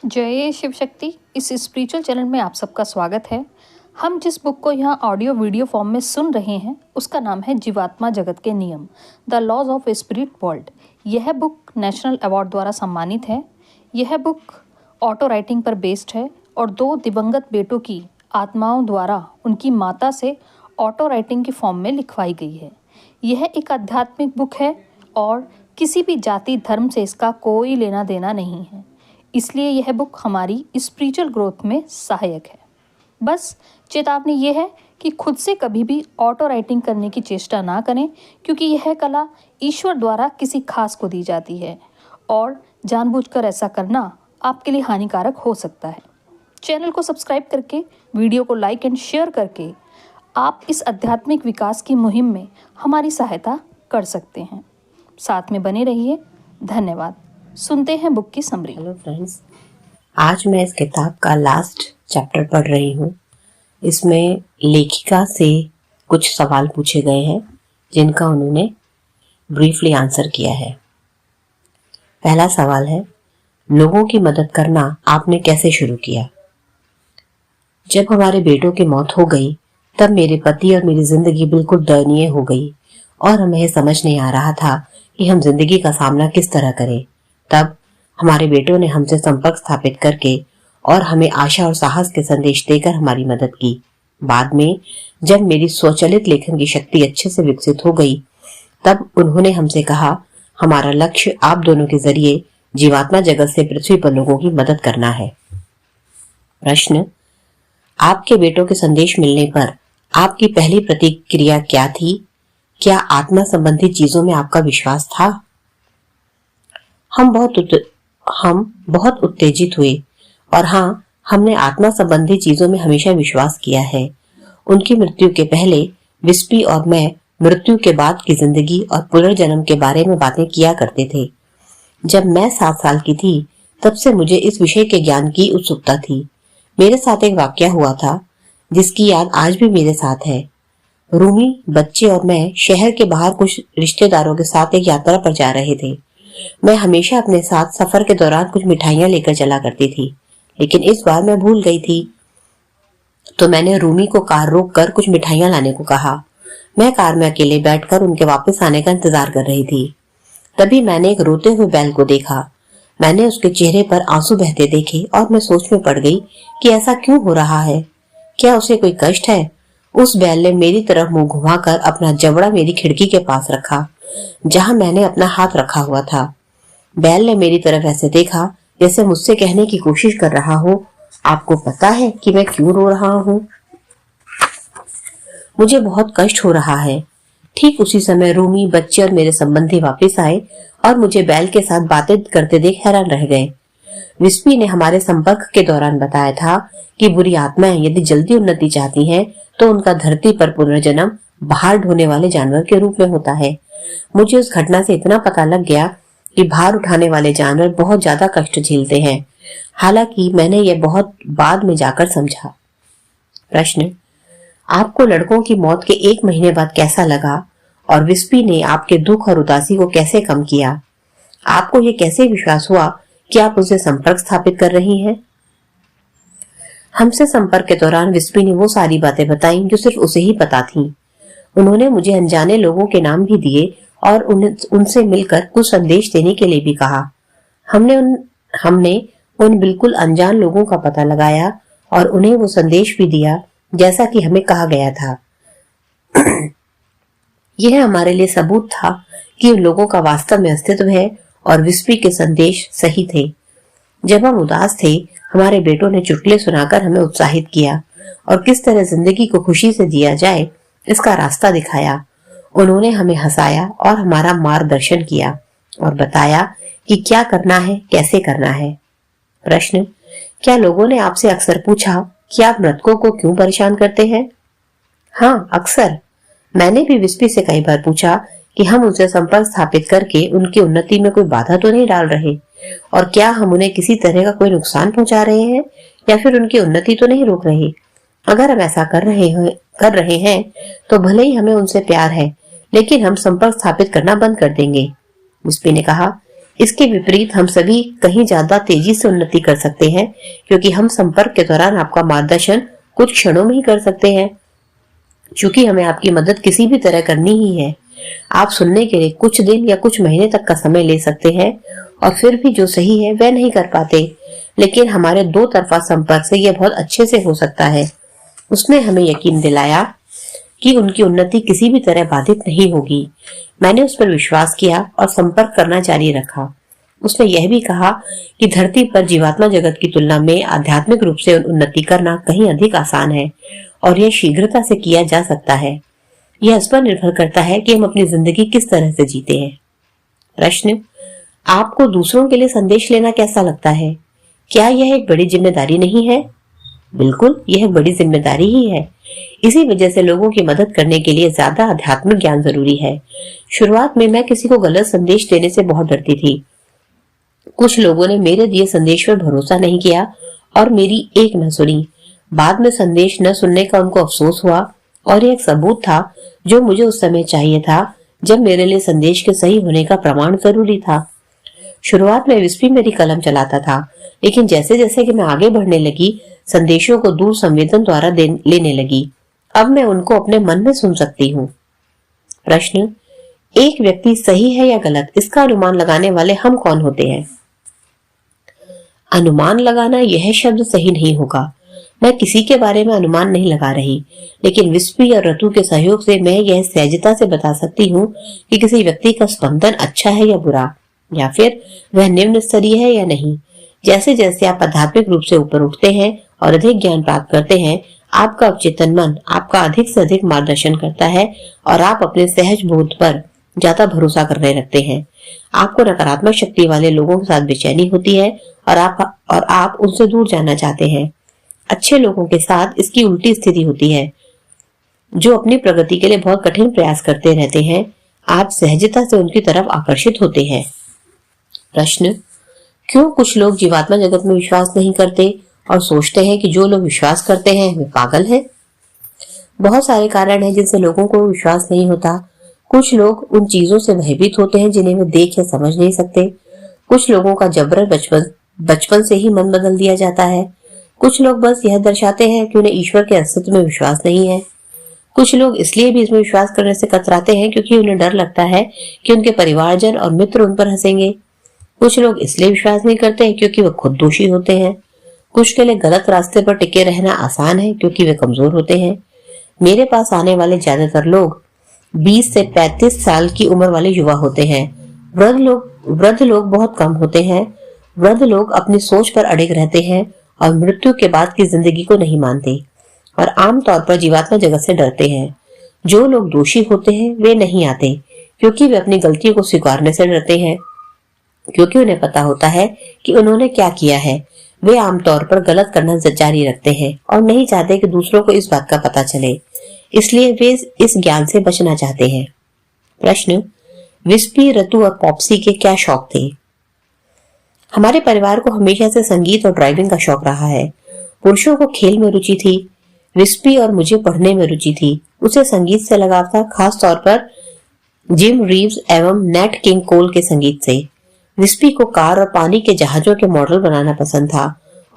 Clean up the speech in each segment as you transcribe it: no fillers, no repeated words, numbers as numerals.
जय शिव शक्ति। इस spiritual channel में आप सबका स्वागत है। हम जिस बुक को यहाँ ऑडियो वीडियो फॉर्म में सुन रहे हैं उसका नाम है जीवात्मा जगत के नियम, the laws of spirit world. यह बुक नेशनल अवार्ड द्वारा सम्मानित है। यह बुक ऑटो राइटिंग पर बेस्ड है और 2 दिवंगत बेटों की आत्माओं द्वारा उनकी माता से ऑटो राइटिंग की फॉर्म में लिखवाई गई है। यह एक आध्यात्मिक बुक है और किसी भी जाति धर्म से इसका कोई लेना देना नहीं है, इसलिए यह बुक हमारी स्पिरिचुअल ग्रोथ में सहायक है। बस चेतावनी ये है कि खुद से कभी भी ऑटो राइटिंग करने की चेष्टा ना करें, क्योंकि यह कला ईश्वर द्वारा किसी खास को दी जाती है और जानबूझकर ऐसा करना आपके लिए हानिकारक हो सकता है। चैनल को सब्सक्राइब करके, वीडियो को लाइक एंड शेयर करके आप इस आध्यात्मिक विकास की मुहिम में हमारी सहायता कर सकते हैं। साथ में बने रहिए। धन्यवाद। सुनते हैं बुक की समरी। हेलो फ्रेंड्स, आज मैं इस किताब का लास्ट चैप्टर पढ़ रही हूँ। इसमें लेखिका से कुछ सवाल पूछे गए हैं जिनका उन्होंने ब्रीफली आंसर किया है। पहला सवाल है, लोगों की मदद करना आपने कैसे शुरू किया? जब हमारे बेटों की मौत हो गई तब मेरे पति और मेरी जिंदगी बिल्कुल दयनीय हो गई और हमें यह समझ नहीं आ रहा था कि हम जिंदगी का सामना किस तरह करें। तब हमारे बेटों ने हमसे संपर्क स्थापित करके और हमें आशा और साहस के संदेश देकर हमारी मदद की। बाद में जब मेरी स्वचालित लेखन की शक्ति अच्छे से विकसित हो गई तब उन्होंने हमसे कहा, हमारा लक्ष्य आप दोनों के जरिए जीवात्मा जगत से पृथ्वी पर लोगों की मदद करना है। प्रश्न, आपके बेटों के संदेश मिलने पर आपकी पहली प्रतिक्रिया क्या थी? क्या आत्मा संबंधी चीजों में आपका विश्वास था? हम बहुत उत्तेजित हुए और हाँ, हमने आत्मा संबंधी चीजों में हमेशा विश्वास किया है। उनकी मृत्यु के पहले विस्पी और मैं मृत्यु के बाद की जिंदगी और पुनर्जन्म के बारे में बातें किया करते थे। जब मैं 7 साल की थी तब से मुझे इस विषय के ज्ञान की उत्सुकता थी। मेरे साथ एक वाकया हुआ था जिसकी याद आज भी मेरे साथ है। रूमी, बच्चे और मैं शहर के बाहर कुछ रिश्तेदारों के साथ एक यात्रा पर जा रहे थे। मैं हमेशा अपने साथ सफर के दौरान कुछ मिठाइयां लेकर चला करती थी, लेकिन इस बार मैं भूल गई थी, तो मैंने रूमी को कार रोक कर कुछ मिठाइयां लाने को कहा। मैं कार में अकेले बैठकर उनके वापस आने का इंतजार कर रही थी। तभी मैंने एक रोते हुए बैल को देखा। मैंने उसके चेहरे पर आंसू बहते देखे और मैं सोच में पड़ गई कि ऐसा क्यों हो रहा है। क्या उसे कोई कष्ट है? उस बैल ने मेरी तरफ मुंह घुमाकर अपना जबड़ा मेरी खिड़की के पास रखा जहां मैंने अपना हाथ रखा हुआ था। बैल ने मेरी तरफ ऐसे देखा जैसे मुझसे कहने की कोशिश कर रहा हो, आपको पता है कि मैं क्यों रो रहा हूँ? मुझे बहुत कष्ट हो रहा है। ठीक उसी समय रूमी, बच्चे और मेरे संबंधी वापस आए और मुझे बैल के साथ बातें करते देख हैरान रह गए। विस्पी ने हमारे संपर्क के दौरान बताया था कि बुरी आत्माएं यदि जल्दी उन्नति चाहती हैं तो उनका धरती पर पुनर्जन्म भार ढोने वाले जानवर के रूप में होता है। मुझे उस घटना से इतना पता लग गया कि भार उठाने वाले जानवर बहुत ज्यादा कष्ट झेलते हैं। हालांकि मैंने यह बहुत बाद में जाकर समझा। प्रश्न, आपको लड़कों की मौत के 1 महीने बाद कैसा लगा और विस्पी ने आपके दुख और उदासी को कैसे कम किया? आपको यह कैसे विश्वास हुआ कि आप उनसे संपर्क स्थापित कर रही हैं? हमसे संपर्क के दौरान विस्पी ने वो सारी बातें बताई जो सिर्फ उसे ही पता थीं। उन्होंने मुझे अनजाने लोगों के नाम भी दिए और उनसे मिलकर कुछ संदेश देने के लिए भी कहा। हमने उन बिल्कुल अनजान लोगों का पता लगाया और उन्हें वो संदेश भी दिया जैसा कि हमें कहा गया था। यह हमारे लिए सबूत था कि उन लोगों का वास्तव में अस्तित्व है और विस्पी के संदेश सही थे। जब हम उदास थे, हमारे बेटों ने चुटकुले सुनाकर हमें उत्साहित किया और किस तरह जिंदगी को खुशी से जिया जाए इसका रास्ता दिखाया। उन्होंने हमें हंसाया और हमारा मार्गदर्शन किया और बताया कि क्या करना है, कैसे करना है। प्रश्न, क्या लोगों ने आपसे अक्सर पूछा कि आप मृतकों को क्यों परेशान करते हैं? हाँ, अक्सर। मैंने भी विस्पी से कई बार पूछा कि हम उनसे संपर्क स्थापित करके उनकी उन्नति में कोई बाधा तो नहीं डाल रहे और क्या हम उन्हें किसी तरह का कोई नुकसान पहुंचा रहे हैं या फिर उनकी उन्नति तो नहीं रोक रहे। अगर हम ऐसा कर रहे हैं तो भले ही हमें उनसे प्यार है, लेकिन हम संपर्क स्थापित करना बंद कर देंगे। विस्पी ने कहा, इसके विपरीत हम सभी कहीं ज्यादा तेजी से उन्नति कर सकते हैं, क्योंकि हम संपर्क के दौरान आपका मार्गदर्शन कुछ क्षणों में ही कर सकते हैं। चूंकि हमें आपकी मदद किसी भी तरह करनी ही है, आप सुनने के लिए कुछ दिन या कुछ महीने तक का समय ले सकते हैं और फिर भी जो सही है वह नहीं कर पाते, लेकिन हमारे दो तरफा संपर्क से यह बहुत अच्छे से हो सकता है। उसने हमें यकीन दिलाया कि उनकी उन्नति किसी भी तरह बाधित नहीं होगी। मैंने उस पर विश्वास किया और संपर्क करना जारी रखा। उसने यह भी कहा कि धरती पर जीवात्मा जगत की तुलना में आध्यात्मिक रूप से उन्नति करना कहीं अधिक आसान है और यह शीघ्रता से किया जा सकता है। यह इस पर निर्भर करता है कि हम अपनी जिंदगी किस तरह से जीते हैं। प्रश्न, आपको दूसरों के लिए संदेश लेना कैसा लगता है? क्या यह एक बड़ी जिम्मेदारी नहीं है? बिल्कुल, यह बड़ी जिम्मेदारी ही है। इसी वजह से लोगों की मदद करने के लिए ज्यादा आध्यात्मिक ज्ञान जरूरी है। शुरुआत में मैं किसी को गलत संदेश देने से बहुत डरती थी। कुछ लोगों ने मेरे दिए संदेश पर भरोसा नहीं किया और मेरी एक न सुनी। बाद में संदेश न सुनने का उनको अफसोस हुआ और यह एक सबूत था जो मुझे उस समय चाहिए था, जब मेरे लिए संदेश के सही होने का प्रमाण जरूरी था। शुरुआत में विस्पी मेरी कलम चलाता था, लेकिन जैसे जैसे कि मैं आगे बढ़ने लगी, संदेशों को दूर संवेदन द्वारा लेने लगी। अब मैं उनको अपने मन में सुन सकती हूँ। प्रश्न, एक व्यक्ति सही है या गलत, इसका अनुमान लगाने वाले हम कौन होते हैं? अनुमान लगाना यह शब्द सही नहीं होगा। मैं किसी के बारे में अनुमान नहीं लगा रही, लेकिन विस्पी और ऋतु के सहयोग से मैं यह सहजता से बता सकती हूँ कि किसी व्यक्ति का स्पंदन अच्छा है या बुरा, या फिर वह निम्न स्तरीय है या नहीं। जैसे जैसे आप आध्यात्मिक रूप से ऊपर उठते हैं और अधिक ज्ञान प्राप्त करते हैं, आपका अवचेतन मन आपका अधिक से अधिक मार्गदर्शन करता है और आप अपने सहज बोध पर ज्यादा भरोसा करने लगते हैं। आपको नकारात्मक शक्ति वाले लोगों के साथ बेचैनी होती है और आप उनसे दूर जाना चाहते हैं। अच्छे लोगों के साथ इसकी उल्टी स्थिति होती है, जो अपनी प्रगति के लिए बहुत कठिन प्रयास करते रहते हैं। आप सहजता से उनकी तरफ आकर्षित होते हैं। प्रश्न, क्यों कुछ लोग जीवात्मा जगत में विश्वास नहीं करते और सोचते हैं कि जो लोग विश्वास करते हैं वे पागल हैं? बहुत सारे कारण हैं जिनसे लोगों को विश्वास नहीं होता। कुछ लोग उन चीजों से भयभीत होते हैं जिन्हें वे देख या समझ नहीं सकते। कुछ लोगों का जबरन बचपन से ही मन बदल दिया जाता है। कुछ लोग बस यह दर्शाते हैं कि उन्हें ईश्वर के अस्तित्व में विश्वास नहीं है। कुछ लोग इसलिए भी इसमें विश्वास करने से कतराते हैं क्योंकि उन्हें डर लगता है कि उनके परिवारजन और मित्र उन पर हंसेंगे। कुछ लोग इसलिए विश्वास नहीं करते क्योंकि वे खुद दोषी होते हैं। कुछ के लिए गलत रास्ते पर टिके रहना आसान है क्योंकि वे कमजोर होते हैं। मेरे पास आने वाले ज्यादातर लोग 20 से 35 साल की उम्र वाले युवा होते हैं। वृद्ध लोग बहुत कम होते हैं। वृद्ध लोग अपनी सोच पर अड़िग रहते हैं और मृत्यु के बाद की जिंदगी को नहीं मानते और आमतौर पर जीवात्मा जगत से डरते हैं। जो लोग दोषी होते हैं वे नहीं आते क्योंकि वे अपनी गलतियों को स्वीकारने से डरते हैं, क्योंकि उन्हें पता होता है कि उन्होंने क्या किया है। वे आमतौर पर गलत करना जारी रखते हैं और नहीं चाहते कि दूसरों को इस बात का पता चले, इसलिए वे इस ज्ञान से बचना चाहते हैं। प्रश्न, विस्पी, ऋतु और पॉप्सी के क्या शौक थे? हमारे परिवार को हमेशा से संगीत और ड्राइविंग का शौक रहा है। पुरुषों को खेल में रुचि थी। विस्पी और मुझे पढ़ने में रुचि थी। उसे संगीत से लगाव था, खास तौर पर जिम रीव्स एवं नेट किंग कोल के संगीत से। विस्पी को कार और पानी के जहाजों के मॉडल बनाना पसंद था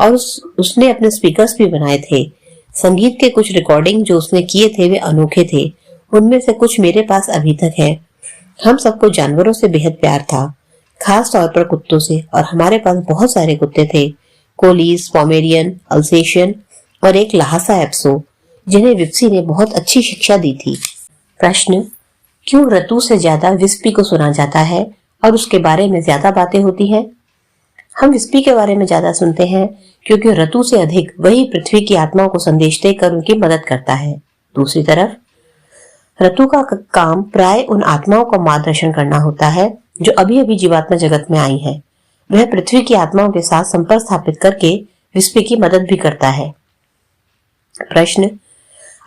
और उसने अपने स्पीकर्स भी बनाए थे। संगीत के कुछ रिकॉर्डिंग जो उसने किए थे वे अनोखे थे। उनमें से कुछ मेरे पास अभी तक है। हम सबको जानवरों से बेहद प्यार था, खास तौर पर कुत्तों से, और हमारे पास बहुत सारे कुत्ते थे। कोलीस, पोमेरियन, अल्सेशियन और एक लहासा एप्सो, जिन्हें विप्सी ने बहुत अच्छी शिक्षा दी थी। प्रश्न, क्यों ऋतु से ज्यादा विस्पी को सुना जाता है और उसके बारे में ज्यादा बातें होती हैं? हम विस्पी के बारे में ज्यादा सुनते हैं क्योंकि ऋतु से अधिक वही पृथ्वी की आत्माओं को संदेश देकर उनकी मदद करता है। दूसरी तरफ ऋतु का काम प्राय उन आत्माओं को मार्गदर्शन करना होता है जो अभी अभी जीवात्मा जगत में आई है। वह पृथ्वी की आत्माओं के साथ संपर्क स्थापित करके विस्पी की मदद भी करता है। प्रश्न,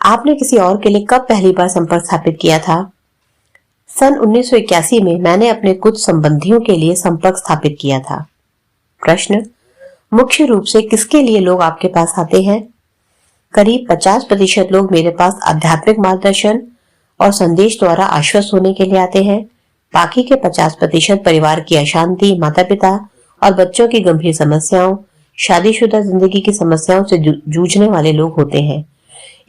आपने किसी और के लिए कब पहली बार संपर्क स्थापित किया था? सन 1981 में मैंने अपने कुछ संबंधियों के लिए संपर्क स्थापित किया था। प्रश्न, मुख्य रूप से किसके लिए लोग आपके पास आते हैं? करीब 50% लोग मेरे पास आध्यात्मिक मार्गदर्शन और संदेश द्वारा आश्वस्त होने के लिए आते हैं। बाकी के 50% परिवार की अशांति, माता पिता और बच्चों की गंभीर समस्याओं, शादीशुदा जिंदगी की समस्याओं से जूझने वाले लोग होते हैं।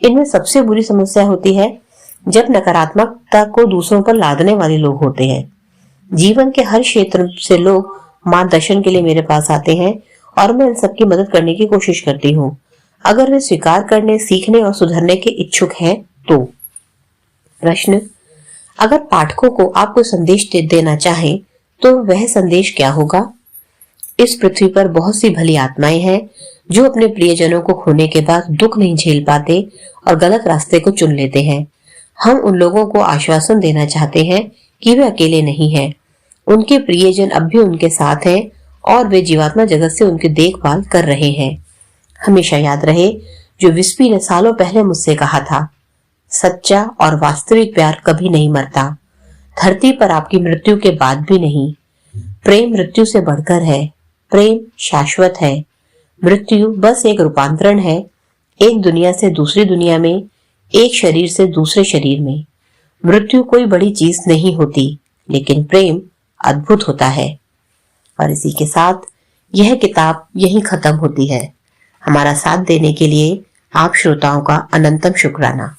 इनमें सबसे बुरी समस्या होती है जब नकारात्मकता को दूसरों पर लादने वाले लोग होते हैं। जीवन के हर क्षेत्र से लोग मार्गदर्शन के लिए मेरे पास आते हैं और मैं इन सबकी मदद करने की कोशिश करती हूँ, अगर वे स्वीकार करने, सीखने और सुधरने के इच्छुक हैं तो। प्रश्न: अगर पाठकों को आप कोई संदेश देना चाहें तो वह संदेश क्या होगा? इस पृथ्वी पर बहुत सी भली आत्माएं हैं जो अपने प्रियजनों को खोने के बाद दुख नहीं झेल पाते और गलत रास्ते को चुन लेते हैं। हम उन लोगों को आश्वासन देना चाहते हैं कि वे अकेले नहीं हैं। उनके प्रियजन अब भी उनके साथ हैं और वे जीवात्मा जगत से उनकी देखभाल कर रहे हैं। हमेशा याद रहे जो विस्पी ने सालों पहले मुझसे कहा था, सच्चा और वास्तविक प्यार कभी नहीं मरता, धरती पर आपकी मृत्यु के बाद भी नहीं। प्रेम मृत्यु से बढ़कर है, प्रेम शाश्वत है। मृत्यु बस एक रूपांतरण है, एक दुनिया से दूसरी दुनिया में, एक शरीर से दूसरे शरीर में। मृत्यु कोई बड़ी चीज नहीं होती, लेकिन प्रेम अद्भुत होता है। और इसी के साथ यह किताब यहीं खत्म होती है। हमारा साथ देने के लिए आप श्रोताओं का अनंतम शुक्राना।